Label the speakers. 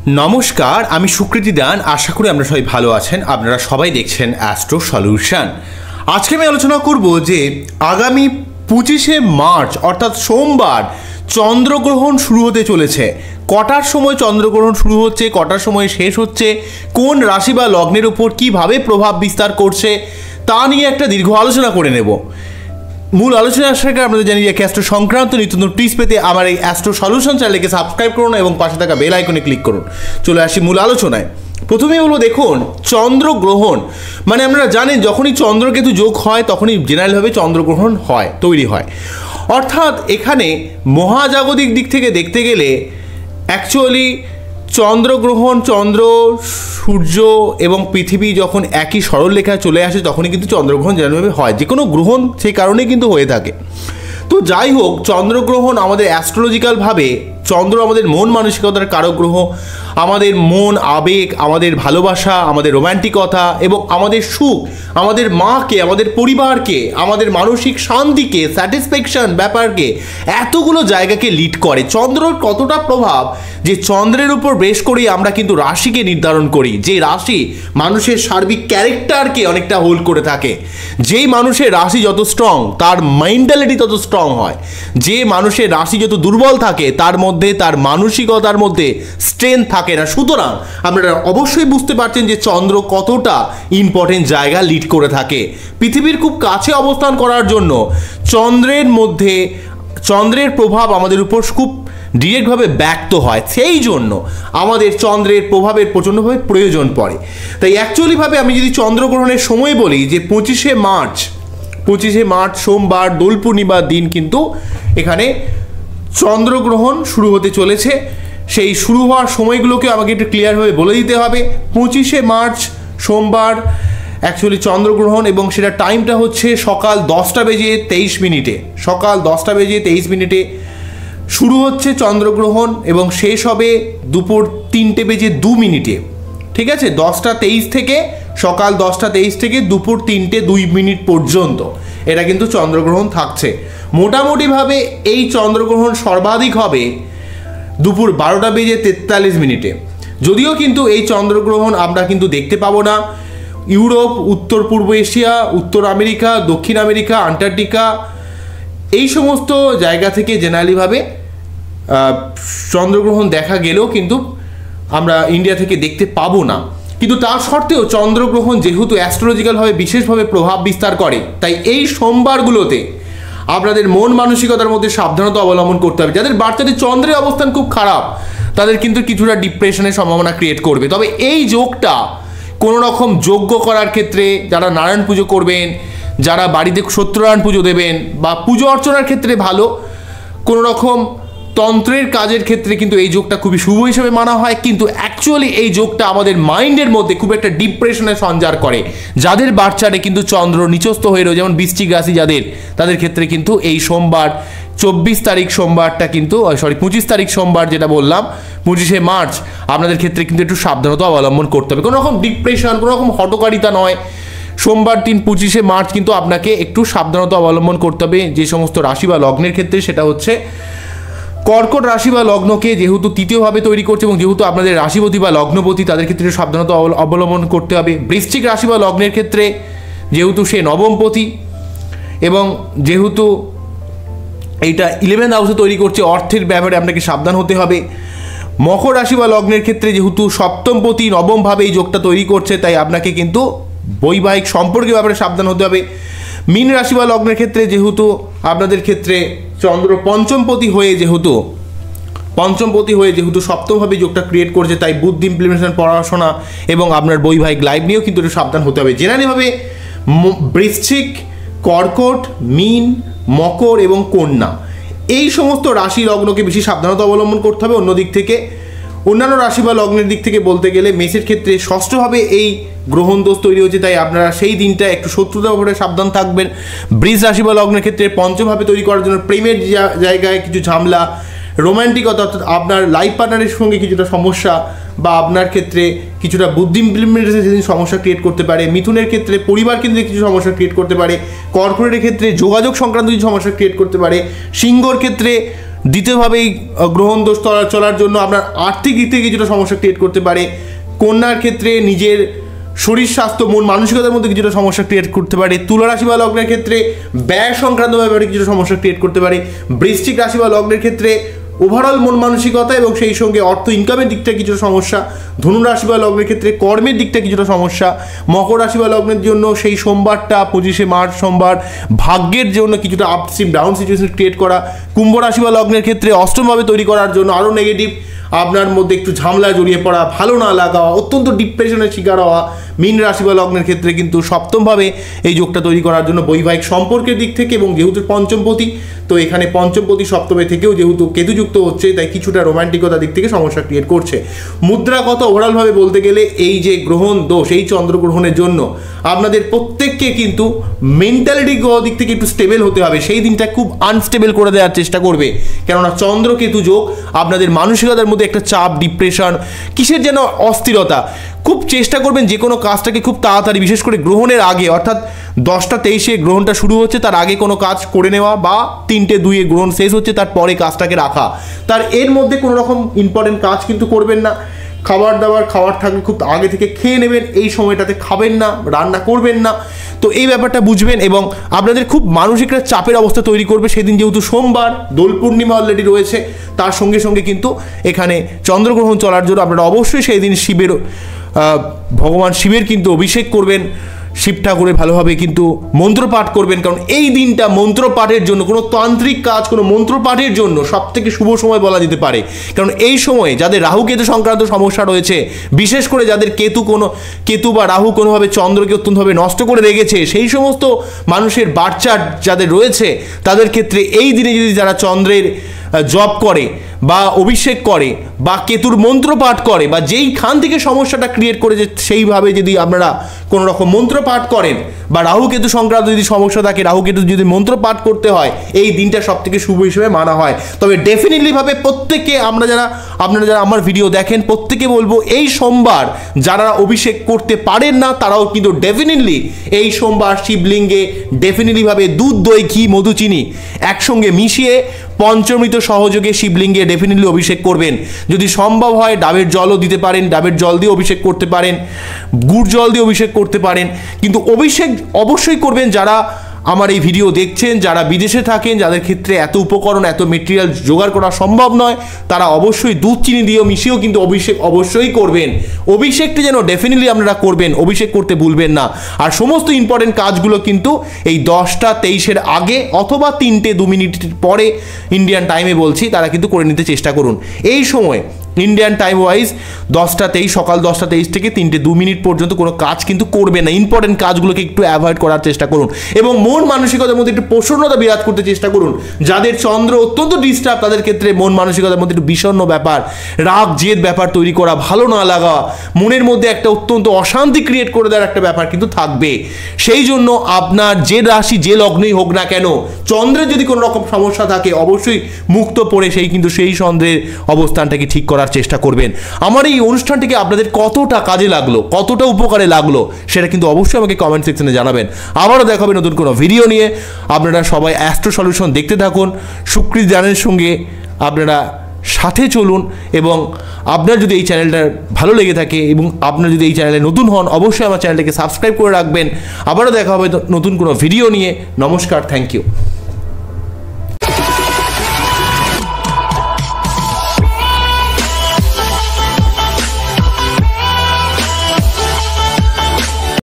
Speaker 1: নমস্কার, আমি সুকৃতি দান। আশা করি আমরা সবাই ভালো আছেন। আপনারা সবাই দেখছেন অ্যাস্ট্রো সলিউশন। আজকে আমি আলোচনা করব যে আগামী 25শে মার্চ অর্থাৎ সোমবার চন্দ্রগ্রহণ শুরু হতে চলেছে। কটার সময় চন্দ্রগ্রহণ শুরু হচ্ছে, কটার সময় শেষ হচ্ছে, কোন রাশি বা লগ্নের উপর কীভাবে প্রভাব বিস্তার করছে তা নিয়ে একটা দীর্ঘ আলোচনা করে নেব। মূল আলোচনা আসার আগে আপনাদের জানিয়ে রাখি, অ্যাস্ট্রো সংক্রান্ত নিত্য নতুন টিপস পেতে আমার এই অ্যাস্ট্রো সলিউশন চ্যানেলকে সাবস্ক্রাইব করুন এবং পাশে থাকা বেল আইকনে ক্লিক করুন। চলে আসি মূল আলোচনায়। প্রথমেই বলবো, দেখুন চন্দ্রগ্রহণ মানে আপনারা জানেন যখনই চন্দ্রকেতু যোগ হয় তখনই জেনারেলভাবে চন্দ্রগ্রহণ তৈরি হয়। অর্থাৎ এখানে মহাজাগতিক দিক থেকে দেখতে গেলে অ্যাকচুয়ালি চন্দ্রগ্রহণ, চন্দ্র, সূর্য এবং পৃথিবী যখন একই সরলরেখায় চলে আসে তখনই কিন্তু চন্দ্রগ্রহণ যেভাবে হয়। যে কোনো গ্রহণ সেই কারণেই কিন্তু হয়ে থাকে। তো যাই হোক, চন্দ্রগ্রহণ আমাদের অ্যাস্ট্রোলজিক্যালভাবে চন্দ্র আমাদের মন মানসিকতার কারক গ্রহ। আমাদের মন, আবেগ, আমাদের ভালোবাসা, আমাদের রোম্যান্টিকতা এবং আমাদের সুখ, আমাদের মাকে, আমাদের পরিবারকে, আমাদের মানসিক শান্তিকে, স্যাটিসফ্যাকশন ব্যাপারকে, এতগুলো জায়গাকে লিড করে। চন্দ্রর কতটা প্রভাব যে চন্দ্রের উপর বেশ করেই আমরা কিন্তু রাশিকে নির্ধারণ করি। যে রাশি মানুষের সার্বিক ক্যারেক্টারকে অনেকটা হোল্ড করে থাকে। যেই মানুষের রাশি যত স্ট্রং তার মেন্টালিটি তত স্ট্রং হয়। যে মানুষের রাশি যত দুর্বল থাকে তার মধ্যে, তার মানসিকতার মধ্যে স্ট্রেংথ থাকে না। সুতরাং আপনারা অবশ্যই বুঝতে পারছেন যে চন্দ্র কতটা ইম্পর্টেন্ট জায়গা লিড করে থাকে। পৃথিবীর খুব কাছে অবস্থান করার জন্য চন্দ্রের প্রভাব আমাদের উপর খুব ডিরেক্টভাবে ব্যক্ত হয়। সেই জন্য আমাদের চন্দ্রের প্রভাবের প্রচণ্ডভাবে প্রয়োজন পড়ে। তাই অ্যাকচুয়ালিভাবে আমি যদি চন্দ্রগ্রহণের সময় বলি যে 25শে মার্চ সোমবার দোল পূর্ণিমার দিন কিন্তু এখানে চন্দ্রগ্রহণ শুরু হতে চলেছে। সেই শুরু হওয়ার সময়গুলোকে আমাকে একটু ক্লিয়ারভাবে বলে দিতে হবে। 25শে মার্চ সোমবার অ্যাকচুয়ালি চন্দ্রগ্রহণ, এবং সেটা টাইমটা হচ্ছে সকাল 10:23। সকাল 10:23 শুরু হচ্ছে চন্দ্রগ্রহণ এবং শেষ হবে দুপুর 3:02। ঠিক আছে, 10:23 থেকে সকাল 10:23 থেকে দুপুর 3:02 পর্যন্ত এটা কিন্তু চন্দ্রগ্রহণ থাকছে। মোটামুটিভাবে এই চন্দ্রগ্রহণ সর্বাধিক হবে দুপুর 12:43। যদিও কিন্তু এই চন্দ্রগ্রহণ আমরা কিন্তু দেখতে পাবো না ইউরোপ, উত্তর পূর্ব এশিয়া, উত্তর আমেরিকা, দক্ষিণ আমেরিকা, আন্টার্কটিকা এই সমস্ত জায়গা থেকে জেনারেলিভাবে চন্দ্রগ্রহণ দেখা গেলেও কিন্তু আমরা ইন্ডিয়া থেকে দেখতে পাবো না। কিন্তু তার সত্ত্বেও চন্দ্রগ্রহণ যেহেতু অ্যাস্ট্রোলজিক্যালভাবে বিশেষভাবে প্রভাব বিস্তার করে, তাই এই সোমবারগুলোতে আপনাদের মন মানসিকতার মধ্যে সাবধানতা অবলম্বন করতে হবে। যাদের বাচ্চাদের চন্দ্রের অবস্থান খুব খারাপ তাদের কিন্তু কিছুটা ডিপ্রেশনের সম্ভাবনা ক্রিয়েট করবে। তবে এই যোগটা কোনো রকম যজ্ঞ করার ক্ষেত্রে, যারা নারায়ণ পুজো করবেন, যারা বাড়িতে সত্যনারায়ণ পুজো দেবেন বা পুজো অর্চনার ক্ষেত্রে ভালো, কোনো রকম তন্ত্রের কাজের ক্ষেত্রে কিন্তু এই যোগটা খুবই শুভ হিসেবে মানা হয়। কিন্তু অ্যাকচুয়ালি এই যোগটা আমাদের মাইন্ডের মধ্যে খুব একটা ডিপ্রেশনের সঞ্চার করে। যাদের বাচ্চারে কিন্তু চন্দ্র নিচস্থ হয়ে রয়েছে, যেমন বৃশ্চিক রাশি তাদের ক্ষেত্রে কিন্তু এই সোমবার 24 তারিখ সোমবারটা কিন্তু 25 তারিখ সোমবার যেটা বললাম 25শে মার্চ আপনাদের ক্ষেত্রে কিন্তু একটু সাবধানতা অবলম্বন করতে হবে। কোনো রকম ডিপ্রেশন, কোনো রকম হঠকারিতা নয়। সোমবার দিন 25শে মার্চ কিন্তু আপনাকে একটু সাবধানতা অবলম্বন করতে হবে যে সমস্ত রাশি বা লগ্নের ক্ষেত্রে। সেটা হচ্ছে কর্কট রাশি বা লগ্নকে যেহেতু তৃতীয়ভাবে তৈরি করছে এবং যেহেতু আপনাদের রাশিপতি বা লগ্নপতি তাদের ক্ষেত্রে সাবধানতা অবলম্বন করতে হবে। বৃশ্চিক রাশি বা লগ্নের ক্ষেত্রে যেহেতু সে নবমপতি এবং যেহেতু এইটা 11th হাউসে তৈরি করছে, অর্থের ব্যাপারে আপনাকে সাবধান হতে হবে। মকর রাশি বা লগ্নের ক্ষেত্রে যেহেতু সপ্তমপতি নবমভাবে এই যোগটা তৈরি করছে, তাই আপনাকে কিন্তু বৈবাহিক সম্পর্কের ব্যাপারে সাবধান হতে হবে। মীন রাশি বা লগ্নের ক্ষেত্রে যেহেতু আপনাদের ক্ষেত্রে চন্দ্র পঞ্চমপতি হয়ে যেহেতু সপ্তমভাবে যোগটা ক্রিয়েট করছে, তাই বুদ্ধি ইমপ্লিমেন্টেশন, পড়াশোনা এবং আপনার বৈবাহিক লাইফ নিয়েও কিন্তু একটু সাবধান হতে হবে। জেনারেলিভাবে বৃশ্চিক, কর্কট, মীন, মকর এবং কন্যা এই সমস্ত রাশি লগ্নকে বেশি সাবধানতা অবলম্বন করতে হবে। অন্যদিক থেকে অন্যান্য রাশি বা লগ্নের দিক থেকে বলতে গেলে মেষের ক্ষেত্রে ষষ্ঠভাবে এই গ্রহণ দোষ তৈরি হচ্ছে, তাই আপনারা সেই দিনটা একটু শত্রুতার ব্যাপারে সাবধান থাকবেন। বৃষ রাশি বা লগ্নের ক্ষেত্রে পঞ্চমভাবে তৈরি করার জন্য প্রেমের জায়গায় কিছু ঝামেলা, রোম্যান্টিকতা অর্থাৎ আপনার লাইফ পার্টনারের সঙ্গে কিছুটা সমস্যা বা আপনার ক্ষেত্রে কিছুটা বুদ্ধি ইমপ্লিমেন্টেশন সেদিন সমস্যা ক্রিয়েট করতে পারে। মিথুনের ক্ষেত্রে পরিবার কেন্দ্রিক কিছু সমস্যা ক্রিয়েট করতে পারে। কর্কটের ক্ষেত্রে যোগাযোগ সংক্রান্ত কিছু সমস্যা ক্রিয়েট করতে পারে। সিংহর ক্ষেত্রে দ্বিতীয়ভাবে এই গ্রহণ দোষ চলার জন্য আপনার আর্থিক দিক থেকে কিছুটা সমস্যা ক্রিয়েট করতে পারে। কন্যার ক্ষেত্রে নিজের শরীর স্বাস্থ্য মন মানসিকতার মধ্যে কিছুটা সমস্যা ক্রিয়েট করতে পারে। তুলা রাশি বা লগ্নের ক্ষেত্রে ব্যয় সংক্রান্ত ব্যাপারে কিছুটা সমস্যা ক্রিয়েট করতে পারে। বৃশ্চিক রাশি বা লগ্নের ক্ষেত্রে ওভারঅল মন মানসিকতা এবং সেই সঙ্গে অর্থ ইনকামের দিকটা কিছুটা সমস্যা। ধনু রাশি বা লগ্নের ক্ষেত্রে কর্মের দিকটা কিছুটা সমস্যা। মকর রাশি বা লগ্নের জন্য সেই সোমবারটা 25শে মার্চ সোমবার ভাগ্যের জন্য কিছুটা আপস্ট্রিম ডাউন সিচুয়েশন ক্রিয়েট করা। কুম্ভ রাশি বা লগ্নের ক্ষেত্রে অষ্টমভাবে তৈরি করার জন্য আরও নেগেটিভ, আপনার মধ্যে একটু ঝামেলায় জড়িয়ে পড়া, ভালো না লাগা, অত্যন্ত ডিপ্রেশনের শিকার হওয়া। মীন রাশি বা লগ্নের ক্ষেত্রে কিন্তু সপ্তমভাবে এই যোগটা তৈরি করার জন্য বৈবাহিক সম্পর্কের দিক থেকে এবং যেহেতু পঞ্চমপতি, তো এখানে পঞ্চমপতি সপ্তমে থেকেও যেহেতু কেতুযুক্ত হচ্ছে, তাই কিছুটা রোমান্টিকতার দিক থেকে সমস্যা ক্রিয়েট করছে। মুদ্রাগত ওভারঅলভাবে বলতে গেলে এই যে গ্রহণ দোষ, এই চন্দ্রগ্রহণের জন্য আপনাদের প্রত্যেককে কিন্তু মেন্টালিটি দিক থেকে একটু স্টেবল হতে হবে। সেই দিনটা খুব আনস্টেবল করে দেওয়ার চেষ্টা করবে, কেননা চন্দ্রকেতু যোগ আপনাদের মানসিকতার মধ্যে একটা চাপ, ডিপ্রেশন, কিসের যেন অস্থিরতা। খুব চেষ্টা করবেন যে কোনো কাজটাকে খুব তাড়াতাড়ি, বিশেষ করে গ্রহণের আগে, অর্থাৎ 10টা 23-এ গ্রহণটা শুরু হচ্ছে, তার আগে কোনো কাজ করে নেওয়া, বা 3টে 2-এ গ্রহণ শেষ হচ্ছে তার পরে কাজটাকে রাখা। তার এর মধ্যে কোনো রকম ইম্পর্টেন্ট কাজ কিন্তু করবেন না। খাবার থাকলে খুব আগে থেকে খেয়ে নেবেন, এই সময়টাতে খাবেন না, রান্না করবেন না। তো এই ব্যাপারটা বুঝবেন এবং আপনাদের খুব মানসিক একটা চাপের অবস্থা তৈরি করবে। সেদিন যেহেতু সোমবার, দোল পূর্ণিমা অলরেডি রয়েছে, তার সঙ্গে সঙ্গে কিন্তু এখানে চন্দ্রগ্রহণ চলার জন্য আপনারা অবশ্যই সেই দিন শিবের ভগবান শিবের কিন্তু অভিষেক করবেন, শিব ঠাকুরের ভালোভাবে কিন্তু মন্ত্রপাঠ করবেন, কারণ এই দিনটা মন্ত্রপাঠের জন্য, কোনো তান্ত্রিক কাজ, কোনো মন্ত্রপাঠের জন্য সবথেকে শুভ সময় বলা যেতে পারে। কারণ এই সময়ে যাদের রাহু কেতু সংক্রান্ত সমস্যা রয়েছে, বিশেষ করে যাদের কেতু বা রাহু কোনোভাবে চন্দ্রকে অত্যন্তভাবে নষ্ট করে রেখেছে, সেই সমস্ত মানুষের বাচ্চার যাদের রয়েছে, তাদের ক্ষেত্রে এই দিনে যদি যারা চন্দ্রের জপ করে বা অভিষেক করে বা কেতুর মন্ত্র পাঠ করে, বা যেইখান থেকে সমস্যাটা ক্রিয়েট করেছে সেইভাবে যদি আপনারা কোনো রকম মন্ত্র পাঠ করেন, বা রাহু কেতু সংক্রান্ত যদি সমস্যা থাকে, রাহু কেতু যদি মন্ত্র পাঠ করতে হয়, এই দিনটা সব থেকে শুভ হিসেবে মানা হয়। তবে ডেফিনেটলিভাবে প্রত্যেককে আপনারা যারা আমার ভিডিও দেখেন, প্রত্যেকে বলবো এই সোমবার যারা অভিষেক করতে পারেন না, তারাও কিন্তু ডেফিনেটলি এই সোমবার শিবলিঙ্গে ডেফিনেটলিভাবে দুধ, দই, ঘি, মধু, চিনি একসঙ্গে মিশিয়ে পঞ্চমৃত সহযোগে শিবলিঙ্গে ডেফিনেটলি অভিষেক করবেন। যদি সম্ভব হয় ডাবের জলও দিতে পারেন, ডাবের জল দিয়ে অভিষেক করতে পারেন, গুড় জল দিয়ে অভিষেক করতে পারেন, কিন্তু অভিষেক অবশ্যই করবেন যারা আমার এই ভিডিও দেখছেন, যারা বিদেশে থাকেন, যাদের ক্ষেত্রে এত উপকরণ, এত মেটেরিয়াল জোগাড় করা সম্ভব নয়, তারা অবশ্যই দুধ চিনি দিয়েও মিশিয়েও কিন্তু অভিষেক অবশ্যই করবেন। অভিষেকটি যেন ডেফিনেটলি আপনারা করবেন, অভিষেক করতে ভুলবেন না। আর সমস্ত ইম্পর্টেন্ট কাজগুলো কিন্তু এই 10টা 23-এর আগে অথবা 3টে 2 মিনিট পরে ইন্ডিয়ান টাইমে বলছি, তারা কিন্তু করে নিতে চেষ্টা করুন। এই সময় ইন্ডিয়ান টাইম ওয়াইজ 10টা 23, সকাল 10টা 23 থেকে 3টে 2 মিনিট পর্যন্ত কোনো কাজ কিন্তু করবে না। ইম্পর্টেন্ট কাজগুলোকে একটু অ্যাভয়েড করার চেষ্টা করুন এবং মন মানসিকতার মধ্যে একটু প্রসন্নতা বিরাজ করতে চেষ্টা করুন। যাদের চন্দ্র অত্যন্ত ডিস্টার্ব, তাদের ক্ষেত্রে মন মানসিকতার মধ্যে একটু বিষণ্ণ ব্যাপার, রাগ জেদ ব্যাপার তৈরি করা, ভালো না লাগা, মনের মধ্যে একটা অত্যন্ত অশান্তি ক্রিয়েট করে দেওয়ার একটা ব্যাপার কিন্তু থাকবে। সেই জন্য আপনার যে রাশি, যে লগ্নই হোক না কেন, চন্দ্রের যদি কোনো রকম সমস্যা থাকে, অবশ্যই মুক্ত পড়ে সেই চন্দ্রের অবস্থানটাকে ঠিক করার চেষ্টা করবেন। আমার এই অনুষ্ঠানটিকে আপনাদের কতটা কাজে লাগলো, কতটা উপকারে লাগলো, সেটা কিন্তু অবশ্যই আমাকে কমেন্ট সেকশনে জানাবেন। আবারও দেখা হবে নতুন কোনো ভিডিও নিয়ে। আপনারা সবাই অ্যাস্ট্রো সলিউশন দেখতে থাকুন, সুকৃত জ্ঞানের সঙ্গে আপনারা সাথে চলুন। এবং আপনার যদি এই চ্যানেলটা ভালো লেগে থাকে এবং আপনার যদি এই চ্যানেলে নতুন হন, অবশ্যই আমার চ্যানেলটাকে সাবস্ক্রাইব করে রাখবেন। আবারও দেখা হবে নতুন কোনো ভিডিও নিয়ে। নমস্কার, থ্যাংক ইউ।